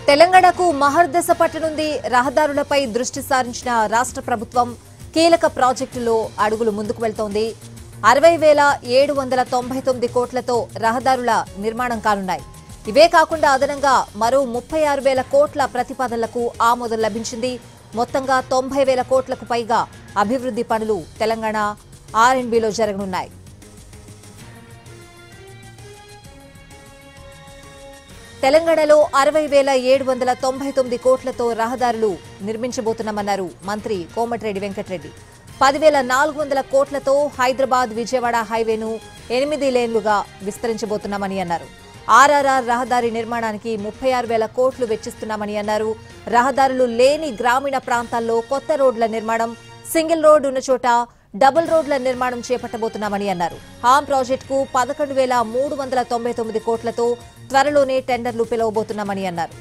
తెలంగాణకు మహర్దశ పట్టనుంది. రహదారులపై దృష్టి సారించిన రాష్ట్ర ప్రభుత్వం కీలక ప్రాజెక్టులో అడుగులు ముందుకు వెళ్తోంది. 60,799 కోట్లతో రహదారుల నిర్మాణం కానున్నాయి. ఇవే కాకుండా అదనంగా మరో 36,000 కోట్ల ప్రతిపాదనలకు ఆమోదం లభించింది. మొత్తంగా 90,000 కోట్లకు పైగా అభివృద్ధి పనులు తెలంగాణ R&Bలో జరగనున్నాయి. తెలంగాణలో 60,799 కోట్లతో రహదారులు నిర్మించబోతున్నామన్నారు మంత్రి కోమటిరెడ్డి వెంకటరెడ్డి. 10,400 కోట్లతో హైదరాబాద్ విజయవాడ హైవేను 8 లేన్లుగా విస్తరించబోతున్నామని అన్నారు. ఆర్ఆర్ఆర్ రహదారి నిర్మాణానికి 36,000 కోట్లు వెచ్చిస్తున్నామని అన్నారు. రహదారులు లేని గ్రామీణ ప్రాంతాల్లో కొత్త రోడ్ల నిర్మాణం, సింగిల్ రోడ్ ఉన్న చోట డబుల్ రోడ్ల నిర్మాణం చేపట్టబోతున్నామని అన్నారు. హామ్ ప్రాజెక్టుకు 11,399 కోట్లతో త్వరలోనే టెండర్లు పిలువబోతున్నామని అన్నారు.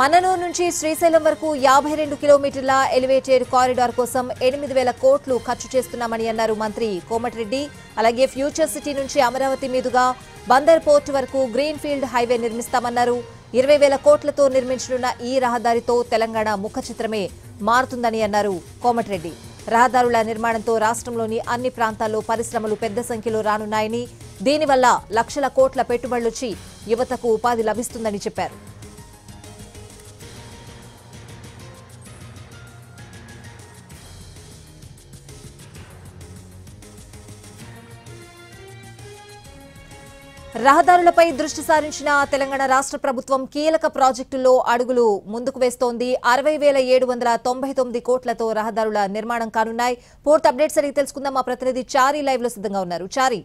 మన్ననూరు నుంచి శ్రీశైలం వరకు 52 కిలోమీటర్ల ఎలివేటెడ్ కారిడార్ కోసం 8,000 కోట్లు ఖర్చు చేస్తున్నామని అన్నారు మంత్రి కోమటిరెడ్డి. అలాగే ఫ్యూచర్ సిటీ నుంచి అమరావతి మీదుగా బందర్ పోర్టు వరకు గ్రీన్ ఫీల్డ్ హైవే నిర్మిస్తామన్నారు. 20,000 కోట్లతో నిర్మించనున్న ఈ రహదారితో తెలంగాణ ముఖ చిత్రమే మారుతుందని అన్నారు కోమటిరెడ్డి. రహదారుల నిర్మాణంతో రాష్ట్రంలోని అన్ని ప్రాంతాల్లో పరిశ్రమలు పెద్ద సంఖ్యలో రానున్నాయని, దీనివల్ల లక్షల కోట్ల పెట్టుబడులొచ్చి యువతకు ఉపాధి లభిస్తుందని చెప్పారు. రహదారులపై దృష్టి సారించిన తెలంగాణ రాష్ట్ర ప్రభుత్వం కీలక ప్రాజెక్టుల్లో అడుగులు ముందుకు వేస్తోంది. 60,799 కోట్లతో రహదారుల నిర్మాణం కానున్నాయి. పూర్తి అప్డేట్స్ అడిగి తెలుసుకుందాం. మా ప్రతినిధి చారి లైవ్ లో సిద్ధంగా ఉన్నారు. చారి,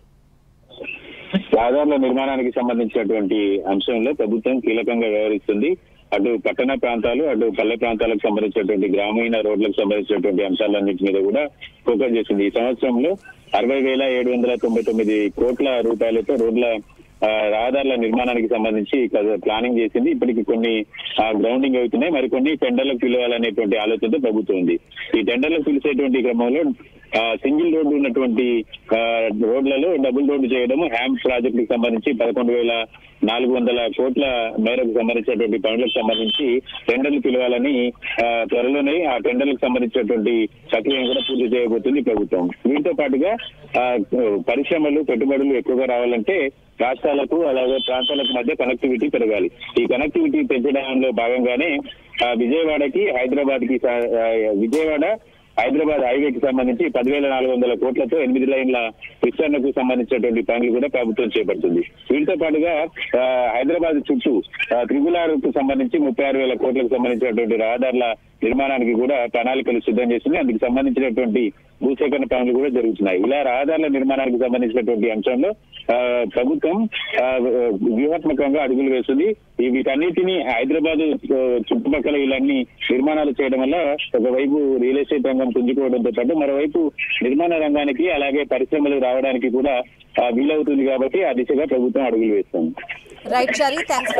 రహదారుల నిర్మాణానికి సంబంధించినటువంటి అంశంలో ప్రభుత్వం కీలకంగా వ్యవహరిస్తుంది. అటు పట్టణ ప్రాంతాలు, అటు పల్లె ప్రాంతాలకు సంబంధించినటువంటి గ్రామీణ రోడ్లకు సంబంధించినటువంటి అంశాలన్నింటి మీద కూడా ఫోకస్ చేసింది. ఈ సంవత్సరంలో 60,799 కోట్ల రూపాయలతో రోడ్ల రహదారుల నిర్మాణానికి సంబంధించి ప్లానింగ్ చేసింది. ఇప్పటికి కొన్ని గ్రౌండింగ్ అవుతున్నాయి, మరికొన్ని టెండర్లకు పిలవాలనేటువంటి ఆలోచనతో ప్రభుత్వం ఉంది. ఈ టెండర్లకు పిలిచేటువంటి క్రమంలో సింగిల్ రోడ్డు ఉన్నటువంటి రోడ్లలో డబుల్ రోడ్డు చేయడం, హ్యామ్ ప్రాజెక్టుకు సంబంధించి 11,400 కోట్ల మేరకు సంబంధించినటువంటి పనులకు సంబంధించి టెండర్లు పిలవాలని త్వరలోనే ఆ టెండర్లకు సంబంధించినటువంటి ప్రక్రియను కూడా పూర్తి చేయబోతుంది ప్రభుత్వం. వీటితో పాటుగా పరిశ్రమలు, పెట్టుబడులు ఎక్కువగా రావాలంటే రాష్ట్రాలకు అలాగే ప్రాంతాలకు మధ్య కనెక్టివిటీ పెరగాలి. ఈ కనెక్టివిటీ పెంచడంలో భాగంగానే విజయవాడకి హైదరాబాద్ హైవేకి సంబంధించి 10,400 కోట్లతో 8 లైన్ల విస్తరణకు సంబంధించినటువంటి పనులు కూడా ప్రభుత్వం చేపడుతుంది. వీటితో పాటుగా హైదరాబాద్ చుట్టూ త్రిపులార్కు సంబంధించి 36,000 కోట్లకు సంబంధించినటువంటి రహదారుల నిర్మాణానికి కూడా ప్రణాళికలు సిద్ధం చేస్తుంది. అందుకు సంబంధించినటువంటి భూసేకరణ పనులు కూడా జరుగుతున్నాయి. ఇలా రహదారుల నిర్మాణానికి సంబంధించినటువంటి అంశంలో ప్రభుత్వం వ్యూహాత్మకంగా అడుగులు వేస్తుంది. వీటన్నిటినీ హైదరాబాద్ చుట్టుపక్కల ఇలాన్ని నిర్మాణాలు చేయడం వల్ల ఒకవైపు రియల్ ఎస్టేట్ రంగం పుంజుకోవడంతో పాటు మరోవైపు నిర్మాణ రంగానికి అలాగే పరిశ్రమలు రావడానికి కూడా వీలవుతుంది. కాబట్టి ఆ దిశగా ప్రభుత్వం అడుగులు వేస్తుంది. రైట్ చారి, థాంక్స్.